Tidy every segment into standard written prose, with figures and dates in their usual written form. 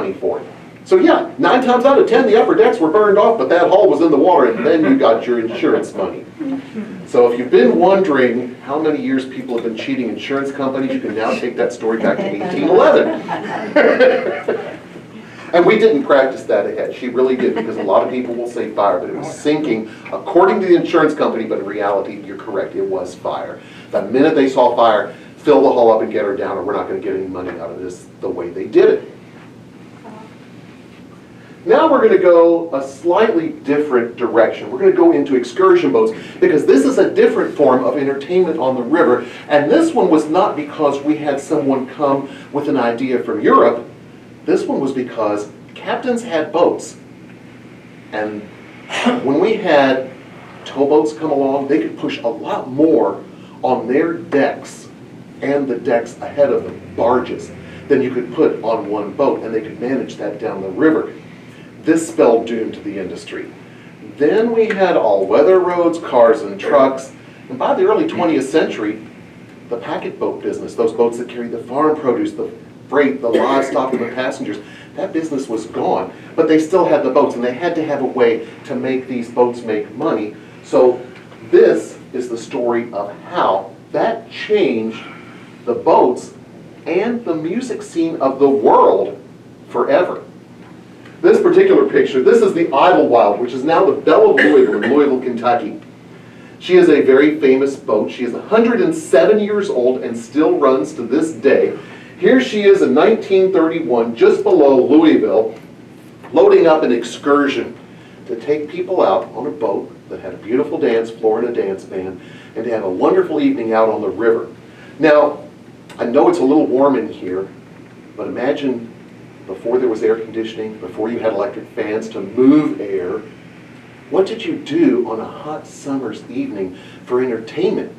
money for it. So yeah, 9 times out of 10 the upper decks were burned off, but that hull was in the water, and then you got your insurance money. So if you've been wondering how many years people have been cheating insurance companies, you can now take that story back to 1811. And we didn't practice that ahead. She really did, because a lot of people will say fire, but it was sinking according to the insurance company, but in reality, you're correct, it was fire. The minute they saw fire, fill the hull up and get her down, or we're not going to get any money out of this the way they did it. Now we're going to go a slightly different direction. We're going to go into excursion boats, because this is a different form of entertainment on the river. And this one was not because we had someone come with an idea from Europe. This one was because captains had boats. And when we had towboats come along, they could push a lot more on their decks and the decks ahead of them, barges, than you could put on one boat, and they could manage that down the river. This spelled doom to the industry. Then we had all-weather roads, cars and trucks, and by the early 20th century, the packet boat business, those boats that carried the farm produce, the freight, the livestock, and the passengers, that business was gone. But they still had the boats, and they had to have a way to make these boats make money. So this is the story of how that changed the boats and the music scene of the world forever. This particular picture, this is the Idlewild, which is now the Belle of Louisville in Louisville, Kentucky. She is a very famous boat. She is 107 years old and still runs to this day. Here she is in 1931, just below Louisville, loading up an excursion to take people out on a boat that had a beautiful dance floor and a dance band, and to have a wonderful evening out on the river. Now, I know it's a little warm in here, but imagine before there was air conditioning, before you had electric fans to move air, what did you do on a hot summer's evening for entertainment?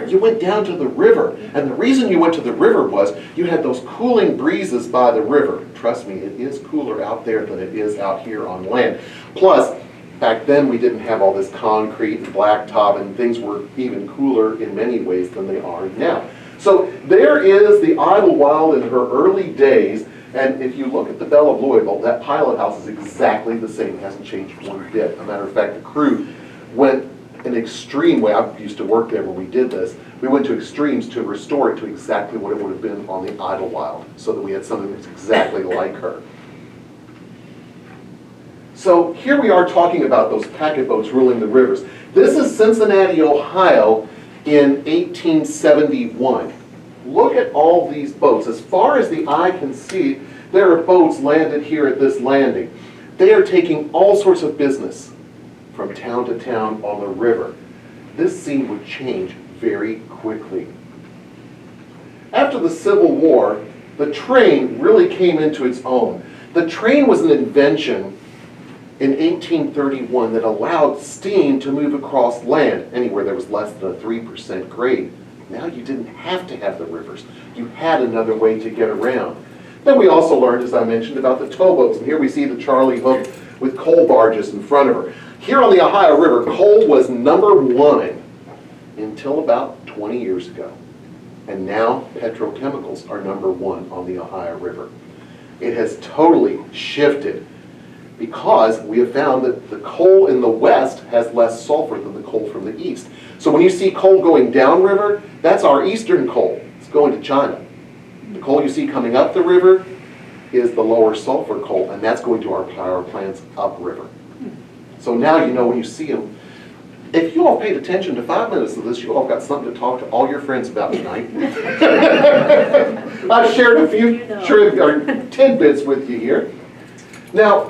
You went down to the river, and the reason you went to the river was you had those cooling breezes by the river. Trust me, it is cooler out there than it is out here on land. Plus, back then we didn't have all this concrete and blacktop, and things were even cooler in many ways than they are now. So there is the Idlewild in her early days. And if you look at the Belle of Louisville, that pilot house is exactly the same. It hasn't changed one bit. As a matter of fact, the crew went an extreme way. I used to work there when we did this. We went to extremes to restore it to exactly what it would have been on the Idlewild, so that we had something that's exactly like her. So here we are talking about those packet boats ruling the rivers. This is Cincinnati, Ohio in 1871. Look at all these boats. As far as the eye can see, there are boats landed here at this landing. They are taking all sorts of business from town to town on the river. This scene would change very quickly. After the Civil War, the train really came into its own. The train was an invention in 1831 that allowed steam to move across land anywhere there was less than a 3% grade. Now you didn't have to have the rivers. You had another way to get around. Then we also learned, as I mentioned, about the towboats. And here we see the Charlie Hook with coal barges in front of her. Here on the Ohio River, coal was #1 until about 20 years ago. And now petrochemicals are #1 on the Ohio River. It has totally shifted because we have found that the coal in the west has less sulfur than the coal from the east. So when you see coal going downriver, that's our eastern coal. It's going to China. The coal you see coming up the river is the lower sulfur coal, and that's going to our power plants upriver. So now you know when you see them. If you all paid attention to 5 minutes of this, you all got something to talk to all your friends about tonight. I've shared a few tidbits with you here. Now,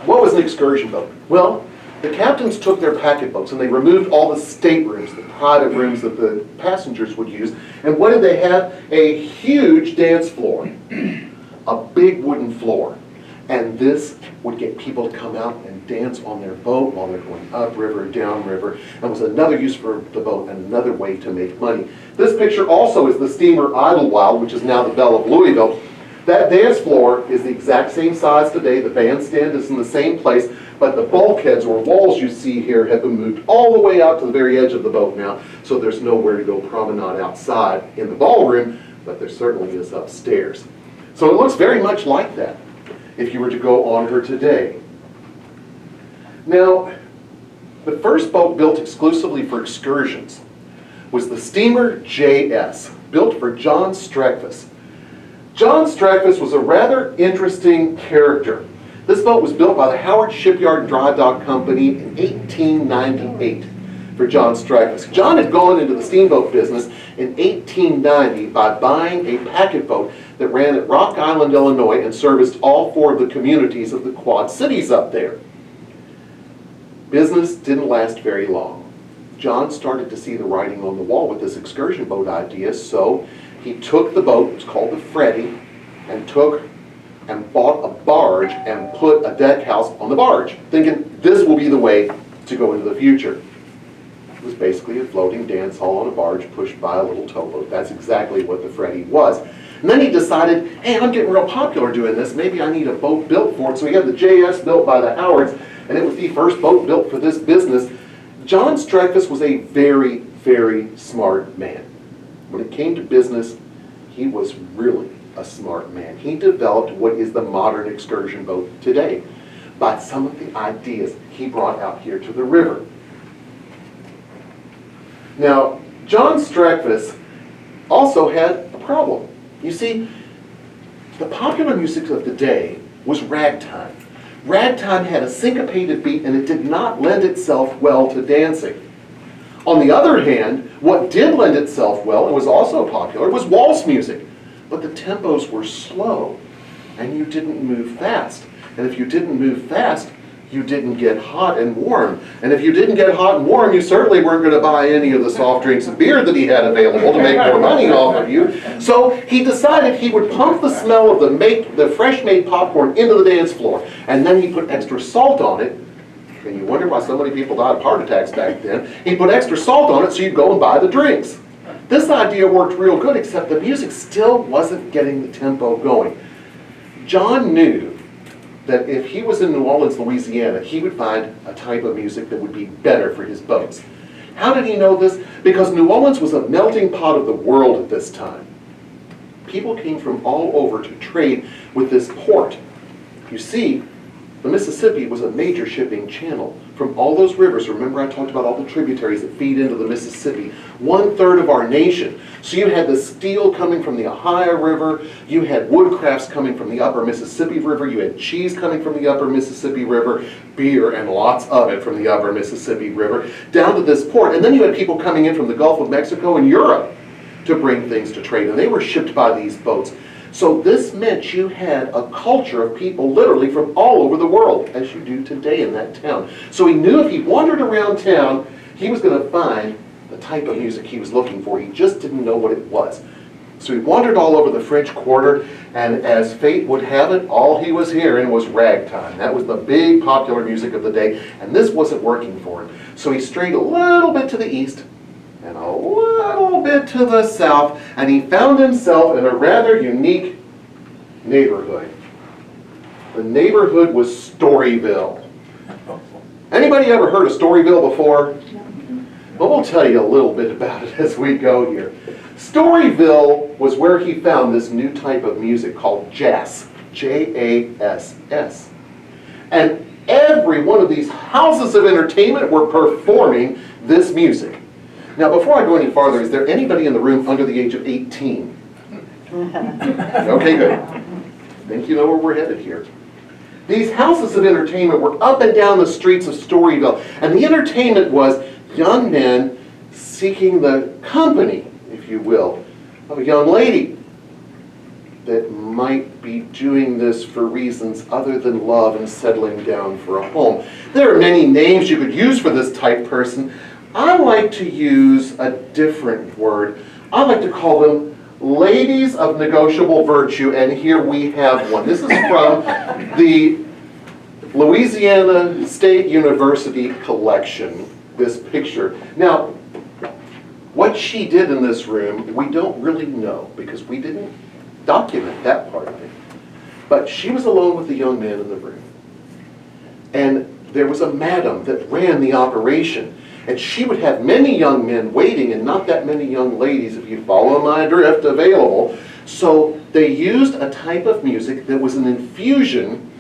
what was an excursion boat? Well, the captains took their packet boats and they removed all the staterooms, the private rooms that the passengers would use. And what did they have? A huge dance floor, a big wooden floor. And this would get people to come out and dance on their boat while they're going upriver, downriver, and was another use for the boat and another way to make money. This picture also is the steamer Idlewild, which is now the Belle of Louisville. That dance floor is the exact same size today. The bandstand is in the same place, but the bulkheads or walls you see here have been moved all the way out to the very edge of the boat now, so there's nowhere to go promenade outside in the ballroom, but there certainly is upstairs. So it looks very much like that. if you were to go on her today. Now, the first boat built exclusively for excursions was the steamer JS, built for John Streckfus. John Streckfus was a rather interesting character. This boat was built by the Howard Shipyard and Dry Dock Company in 1898 for John Streckfus. John had gone into the steamboat business in 1890 by buying a packet boat that ran at Rock Island, Illinois, and serviced all 4 of the communities of the Quad Cities up there. Business didn't last very long. John started to see the writing on the wall with this excursion boat idea, so he took the boat, it was called the Freddie, and bought a barge and put a deck house on the barge, thinking this will be the way to go into the future. It was basically a floating dance hall on a barge pushed by a little towboat. That's exactly what the Freddie was. And then he decided, hey, I'm getting real popular doing this. Maybe I need a boat built for it. So he had the JS built by the Howards, and it was the first boat built for this business. John Streckfus was a very, very smart man. When it came to business, he was really a smart man. He developed what is the modern excursion boat today by some of the ideas he brought out here to the river. Now, John Streckfus also had a problem. You see, the popular music of the day was ragtime. Ragtime had a syncopated beat and it did not lend itself well to dancing. On the other hand, what did lend itself well, and was also popular, was waltz music. But the tempos were slow and you didn't move fast. And if you didn't move fast, you didn't get hot and warm. And if you didn't get hot and warm, you certainly weren't going to buy any of the soft drinks and beer that he had available to make more money off of you. So he decided he would pump the smell of the fresh-made popcorn into the dance floor. And then he put extra salt on it. And you wonder why so many people died of heart attacks back then. He put extra salt on it so you'd go and buy the drinks. This idea worked real good, except the music still wasn't getting the tempo going. John knew that if he was in New Orleans, Louisiana, he would find a type of music that would be better for his boats. How did he know this? Because New Orleans was a melting pot of the world at this time. People came from all over to trade with this port. You see, the Mississippi was a major shipping channel from all those rivers. Remember I talked about all the tributaries that feed into the Mississippi. 1/3 of our nation. So you had the steel coming from the Ohio River, you had woodcrafts coming from the upper Mississippi River, you had cheese coming from the upper Mississippi River, beer and lots of it from the upper Mississippi River, down to this port. And then you had people coming in from the Gulf of Mexico and Europe to bring things to trade, and they were shipped by these boats. So this meant you had a culture of people literally from all over the world, as you do today in that town. So he knew if he wandered around town, he was going to find the type of music he was looking for. He just didn't know what it was. So he wandered all over the French Quarter, and as fate would have it, all he was hearing was ragtime. That was the big popular music of the day, and this wasn't working for him. So he strayed a little bit to the east, and a little bit to the south, and he found himself in a rather unique neighborhood. The neighborhood was Storyville. Anybody ever heard of Storyville before? Well, we'll tell you a little bit about it as we go here. Storyville was where he found this new type of music called jazz, J-A-S-S. And every one of these houses of entertainment were performing this music. Now, before I go any farther, is there anybody in the room under the age of 18? Okay, good. I think you know where we're headed here. These houses of entertainment were up and down the streets of Storyville, and the entertainment was young men seeking the company, if you will, of a young lady that might be doing this for reasons other than love and settling down for a home. There are many names you could use for this type person. I like to use a different word. I like to call them ladies of negotiable virtue, and here we have one. This is from the Louisiana State University collection, this picture. Now, what she did in this room, we don't really know because we didn't document that part of it. But she was alone with the young man in the room. And there was a madam that ran the operation. And she would have many young men waiting and not that many young ladies, if you follow my drift, available. So they used a type of music that was an infusion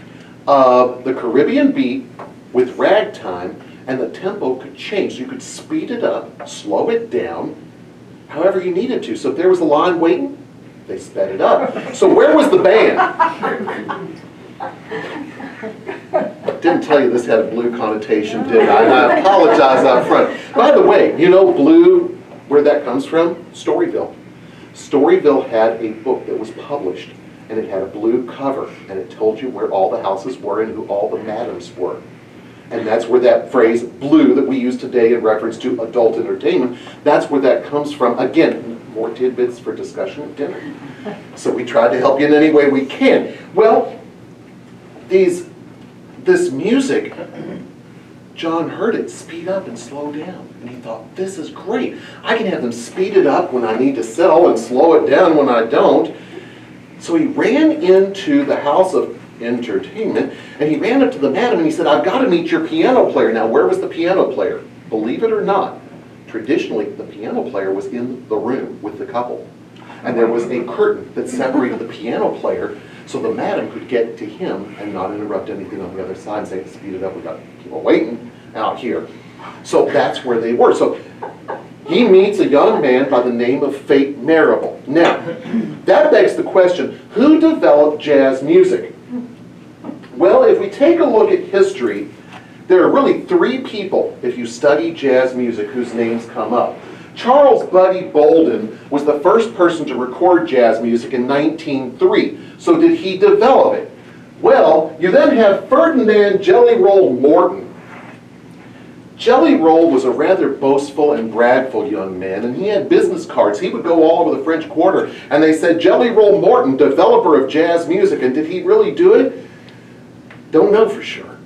of the Caribbean beat with ragtime, and the tempo could change. So you could speed it up, slow it down, however you needed to. So if there was a line waiting, they sped it up. So where was the band? I didn't tell you this had a blue connotation, did I? And I apologize out front. By the way, you know blue, where that comes from? Storyville. Storyville had a book that was published, and it had a blue cover, and it told you where all the houses were and who all the madams were. And that's where that phrase, blue, that we use today in reference to adult entertainment, that's where that comes from. Again, more tidbits for discussion at dinner. So we tried to help you in any way we can. Well, this music, John heard it speed up and slow down. And he thought, this is great. I can have them speed it up when I need to settle and slow it down when I don't. So he ran into the house of entertainment, and he ran up to the madam and he said, I've got to meet your piano player. Now, where was the piano player? Believe it or not, traditionally, the piano player was in the room with the couple. And there was a curtain that separated the piano player so the madam could get to him and not interrupt anything on the other side and say, speed it up, we've got people waiting out here. So that's where they were. So he meets a young man by the name of Fate Marable. Now, that begs the question, who developed jazz music? Well, if we take a look at history, there are really three people, if you study jazz music, whose names come up. Charles Buddy Bolden was the first person to record jazz music in 1903. So did he develop it? Well, you then have Ferdinand Jelly Roll Morton. Jelly Roll was a rather boastful and bragful young man, and he had business cards. He would go all over the French Quarter, and they said, Jelly Roll Morton, developer of jazz music. And did he really do it? Don't know for sure.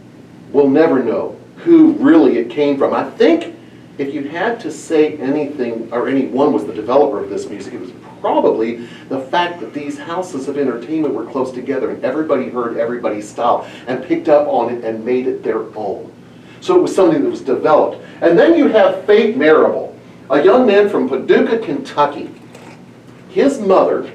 We'll never know who really it came from. I think if you had to say anything, or anyone was the developer of this music, it was probably the fact that these houses of entertainment were close together and everybody heard everybody's style and picked up on it and made it their own. So it was something that was developed. And then you have Fate Marable, a young man from Paducah, Kentucky. His mother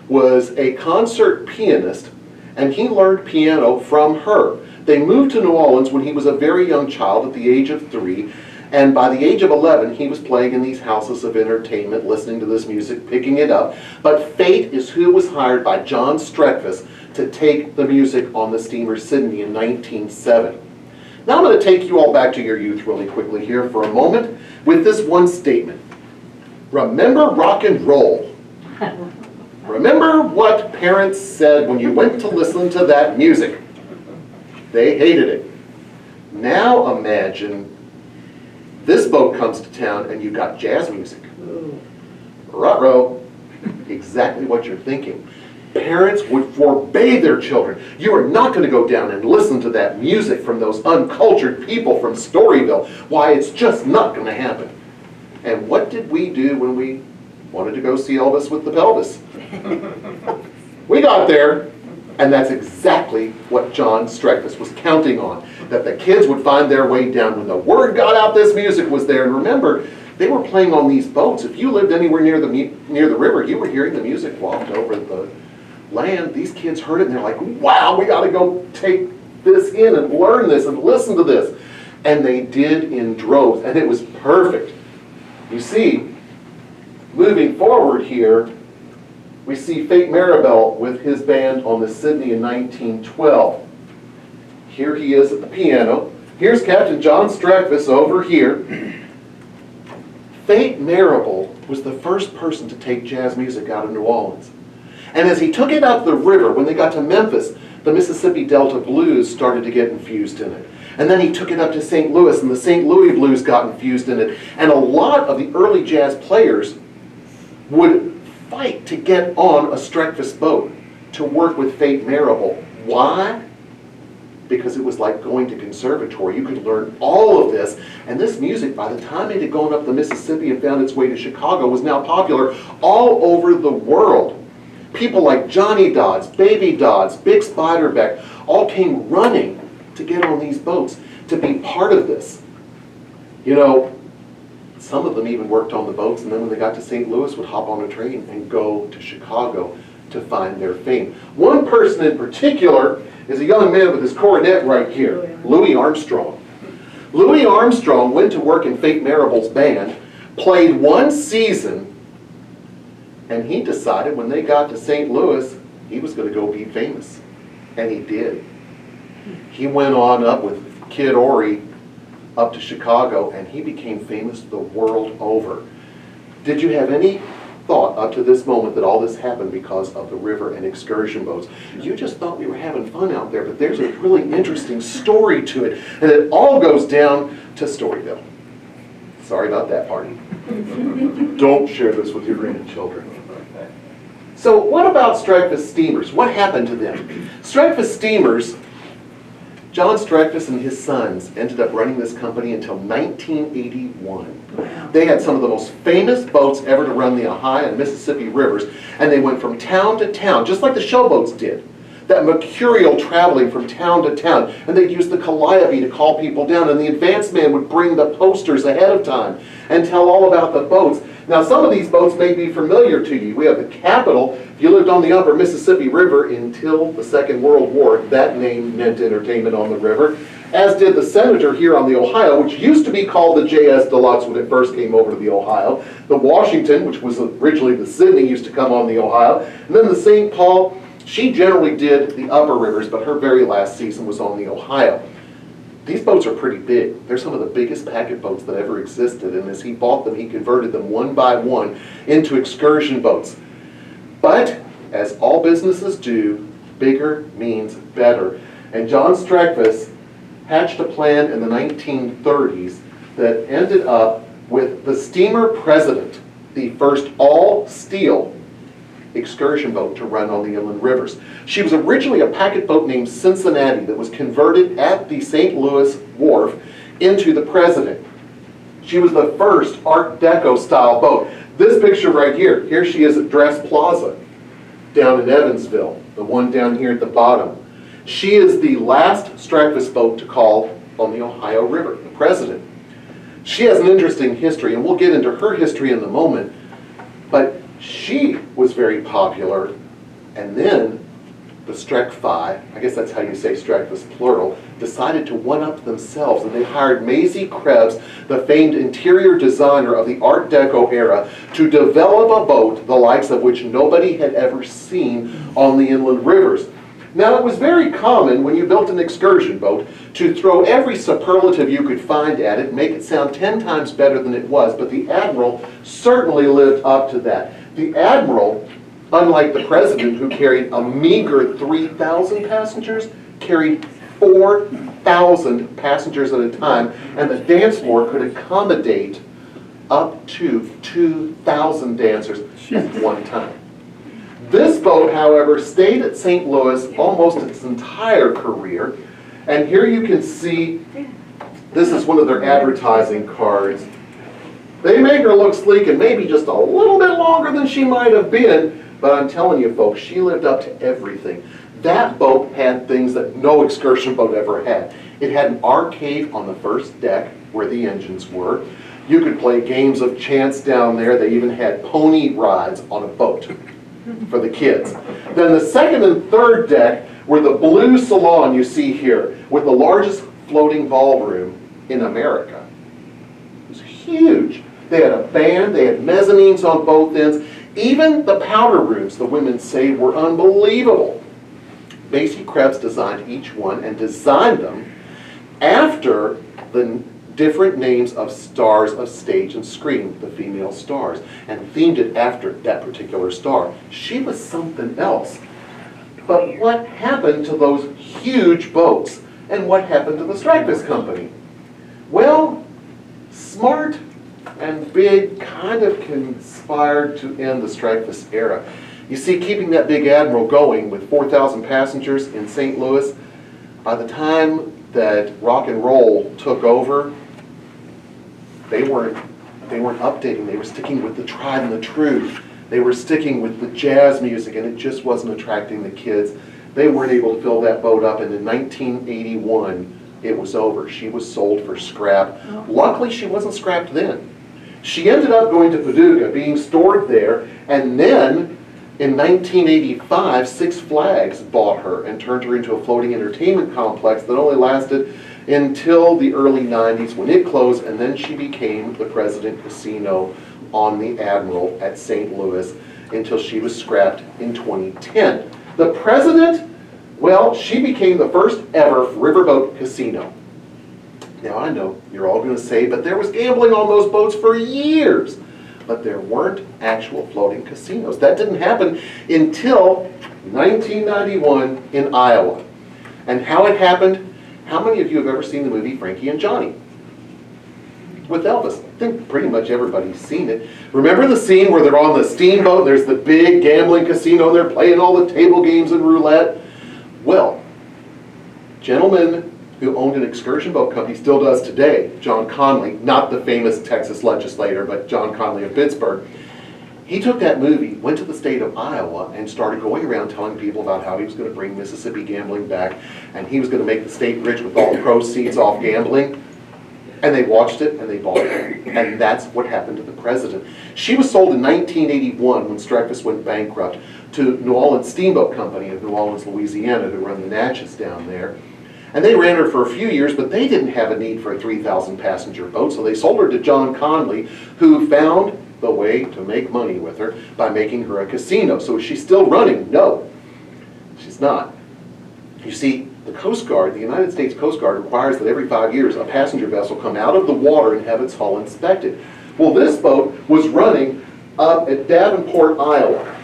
was a concert pianist, and he learned piano from her. They moved to New Orleans when he was a very young child at the age of 3, and by the age of 11 he was playing in these houses of entertainment, listening to this music, picking it up. But Fate is who was hired by John Streckfus to take the music on the steamer Sydney in 1907. Now I'm going to take you all back to your youth really quickly here for a moment with this one statement. Remember rock and roll. Remember what parents said when you went to listen to that music. They hated it. Now imagine this boat comes to town and you've got jazz music. Ruh-roh. Exactly what you're thinking. Parents would forbade their children. You are not going to go down and listen to that music from those uncultured people from Storyville. Why, it's just not going to happen. And what did we do when we wanted to go see Elvis with the pelvis? We got there, and that's exactly what John Streckfus was counting on, that the kids would find their way down. When the word got out this music was there, and remember, they were playing on these boats. If you lived anywhere near the river, you were hearing the music walked over the land. These kids heard it, and they're like, wow, we got to go take this in and learn this and listen to this. And they did in droves, and it was perfect. You see, moving forward here, we see Fate Marable with his band on the Sydney in 1912. Here he is at the piano. Here's Captain John Streckfus over here. Fate Marable was the first person to take jazz music out of New Orleans. And as he took it out the river, when they got to Memphis, the Mississippi Delta blues started to get infused in it. And then he took it up to St. Louis, and the St. Louis blues got infused in it. And a lot of the early jazz players would fight to get on a Streckfus boat to work with Fate Marable. Why? Because it was like going to conservatory. You could learn all of this. And this music, by the time it had gone up the Mississippi and found its way to Chicago, was now popular all over the world. People like Johnny Dodds, Baby Dodds, Bix Beiderbecke all came running to get on these boats, to be part of this. You know, some of them even worked on the boats, and then when they got to St. Louis would hop on a train and go to Chicago to find their fame. One person in particular is a young man with his coronet right here, Louis Armstrong. Louis Armstrong went to work in Fate Marable's band, played one season, and he decided when they got to St. Louis, he was going to go be famous. And he did. He went on up with Kid Ory up to Chicago, and he became famous the world over. Did you have any thought up to this moment that all this happened because of the river and excursion boats? You just thought we were having fun out there, but there's a really interesting story to it, and it all goes down to Storyville. Sorry about that, party. Don't share this with your grandchildren. So what about Streckfus steamers? What happened to them? Streckfus steamers, John Streckfus and his sons ended up running this company until 1981. Wow. They had some of the most famous boats ever to run the Ohio and Mississippi rivers, and they went from town to town, just like the showboats did. That mercurial traveling from town to town, and they'd use the calliope to call people down, and the advance man would bring the posters ahead of time and tell all about the boats. Now, some of these boats may be familiar to you. We have the Capitol. If you lived on the upper Mississippi River until the Second World War, that name meant entertainment on the river, as did the Senator here on the Ohio, which used to be called the JS Deluxe when it first came over to the Ohio. The Washington, which was originally the Sydney, used to come on the Ohio. And then the St. Paul, she generally did the upper rivers, but her very last season was on the Ohio. These boats are pretty big. They're some of the biggest packet boats that ever existed, and as he bought them, he converted them one by one into excursion boats. But, as all businesses do, bigger means better. And John Streckfus hatched a plan in the 1930s that ended up with the Steamer President, the first all-steel excursion boat to run on the inland rivers. She was originally a packet boat named Cincinnati that was converted at the St. Louis wharf into the President. She was the first Art Deco style boat. This picture right here, here she is at Dress Plaza down in Evansville, the one down here at the bottom. She is the last Streckfus boat to call on the Ohio River, the President. She has an interesting history, and we'll get into her history in a moment, but she was very popular, and then the Streckfi, I guess that's how you say Streckfus plural, decided to one-up themselves, and they hired Maisie Krebs, the famed interior designer of the Art Deco era, to develop a boat the likes of which nobody had ever seen on the inland rivers. Now, it was very common when you built an excursion boat to throw every superlative you could find at it, make it sound 10 times better than it was, but the Admiral certainly lived up to that. The Admiral, unlike the President, who carried a meager 3,000 passengers, carried 4,000 passengers at a time, and the dance floor could accommodate up to 2,000 dancers at one time. This boat, however, stayed at St. Louis almost its entire career, and here you can see, this is one of their advertising cards. They make her look sleek and maybe just a little bit longer than she might have been, but I'm telling you folks, she lived up to everything. That boat had things that no excursion boat ever had. It had an arcade on the first deck where the engines were. You could play games of chance down there. They even had pony rides on a boat for the kids. Then the second and third deck were the blue salon you see here, with the largest floating ballroom in America. It was huge. They had a band, they had mezzanines on both ends. Even the powder rooms, the women say, were unbelievable. Maisie Krebs designed each one and designed them after the different names of stars of stage and screen, the female stars, and themed it after that particular star. She was something else. But what happened to those huge boats? And what happened to the Streckfus Company? Well, smart and big kind of conspired to end the Streckfus era. You see, keeping that big Admiral going with 4,000 passengers in St. Louis, by the time that rock and roll took over, they weren't updating. They were sticking with the tried and the true. They were sticking with the jazz music, and it just wasn't attracting the kids. They weren't able to fill that boat up, and in 1981, it was over. She was sold for scrap. Luckily, she wasn't scrapped then. She ended up going to Paducah, being stored there, and then In 1985, Six Flags bought her and turned her into a floating entertainment complex that only lasted until the early 90s when it closed, and then she became the President Casino on the Admiral at St. Louis until she was scrapped in 2010. The President, well, she became the first ever riverboat casino. Now I know you're all going to say, but there was gambling on those boats for years. But there weren't actual floating casinos. That didn't happen until 1991 in Iowa. And how it happened, how many of you have ever seen the movie Frankie and Johnny? With Elvis. I think pretty much everybody's seen it. Remember the scene where they're on the steamboat, there's the big gambling casino, they're playing all the table games and roulette? Well, gentlemen who owned an excursion boat company, still does today, John Conley, not the famous Texas legislator, but John Conley of Pittsburgh. He took that movie, went to the state of Iowa, and started going around telling people about how he was going to bring Mississippi gambling back, and he was going to make the state rich with all the proceeds off gambling. And they watched it, and they bought it. And that's what happened to the president. She was sold in 1981 when Streckfus went bankrupt to New Orleans Steamboat Company of New Orleans, Louisiana, who run the Natchez down there. And they ran her for a few years, but they didn't have a need for a 3,000 passenger boat, so they sold her to John Conley, who found the way to make money with her by making her a casino. So is she still running? No, she's not. You see, the Coast Guard, the United States Coast Guard, requires that every 5 years a passenger vessel come out of the water and have its hull inspected. Well, this boat was running up at Davenport, Iowa.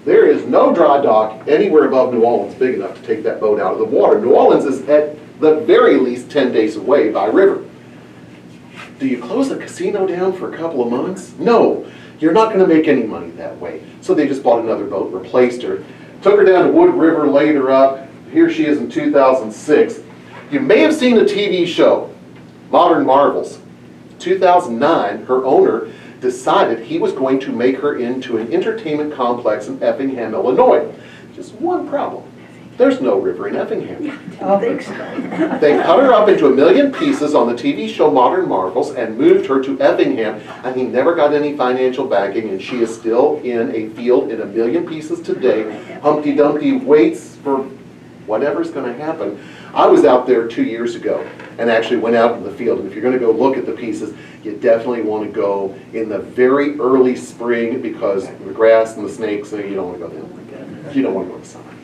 There is no dry dock anywhere above New Orleans big enough to take that boat out of the water. New Orleans is at the very least 10 days away by river. Do you close the casino down for a couple of months? No, you're not going to make any money that way. So they just bought another boat, replaced her, took her down to Wood River, laid her up. Here she is in 2006. You may have seen the TV show, Modern Marvels. 2009, her owner decided he was going to make her into an entertainment complex in Effingham, Illinois. Just one problem. There's no river in Effingham. They cut her up into 1 million pieces on the TV show Modern Marvels and moved her to Effingham, and he never got any financial backing, and she is still in a field in 1 million pieces today. Humpty Dumpty waits for whatever's going to happen. I was out there 2 years ago and actually went out in the field, and if you're going to go look at the pieces, you definitely want to go in the very early spring because the grass and the snakes, you don't want to go then. You don't want to go in the summer.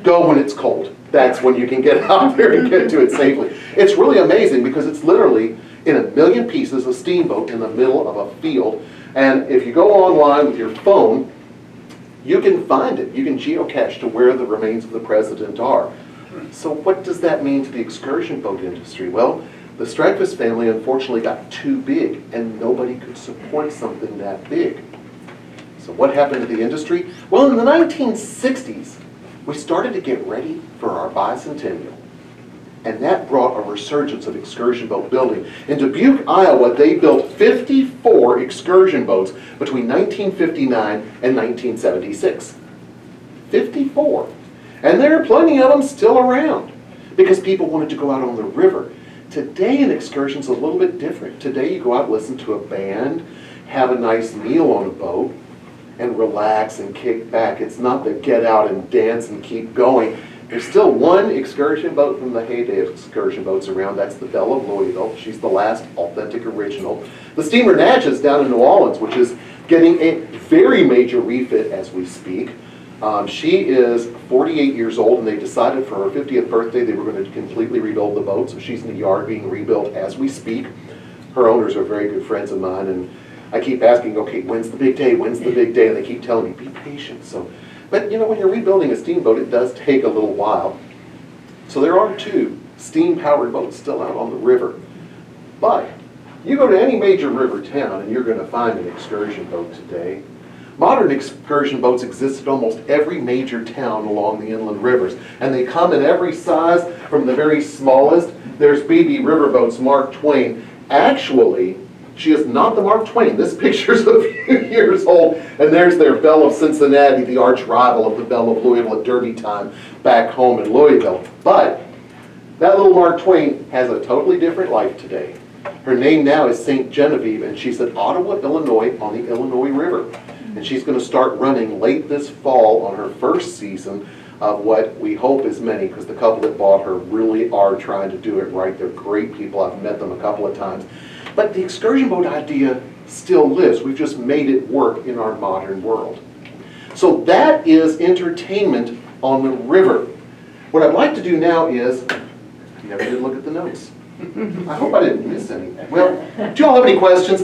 Go when it's cold. That's when you can get out there and get to it safely. It's really amazing because it's literally in 1 million pieces a steamboat in the middle of a field, and if you go online with your phone, you can find it. You can geocache to where the remains of the president are. So what does that mean to the excursion boat industry? Well, the Streckfus family unfortunately got too big and nobody could support something that big. So what happened to the industry? Well, in the 1960s, we started to get ready for our bicentennial. And that brought a resurgence of excursion boat building. In Dubuque, Iowa, they built 54 excursion boats between 1959 and 1976. 54. And there are plenty of them still around because people wanted to go out on the river. Today, an excursion's a little bit different. Today, you go out, listen to a band, have a nice meal on a boat, and relax and kick back. It's not the get out and dance and keep going. There's still one excursion boat from the heyday of excursion boats around. That's the Belle of Louisville. She's the last authentic original. The steamer Natchez down in New Orleans, which is getting a very major refit as we speak. She is 48 years old, and they decided for her 50th birthday they were going to completely rebuild the boat. So she's in the yard being rebuilt as we speak. Her owners are very good friends of mine, and I keep asking, okay, when's the big day? When's the big day? And they keep telling me, be patient. So, but you know, when you're rebuilding a steamboat, it does take a little while. So there are 2 steam-powered boats still out on the river. But you go to any major river town and you're going to find an excursion boat today. Modern excursion boats exist in almost every major town along the inland rivers. And they come in every size, from the very smallest. There's BB Riverboats Mark Twain. Actually, she is not the Mark Twain. This picture's a few years old, and there's their Belle of Cincinnati, the arch rival of the Belle of Louisville at Derby time back home in Louisville. But that little Mark Twain has a totally different life today. Her name now is St. Genevieve, and she's at Ottawa, Illinois on the Illinois River. And she's going to start running late this fall on her first season of what we hope is many, because the couple that bought her really are trying to do it right. They're great people. I've met them a couple of times. But the excursion boat idea still lives. We've just made it work in our modern world. So that is entertainment on the river. What I'd like to do now is, I never did look at the notes. I hope I didn't miss anything. Well, do you all have any questions?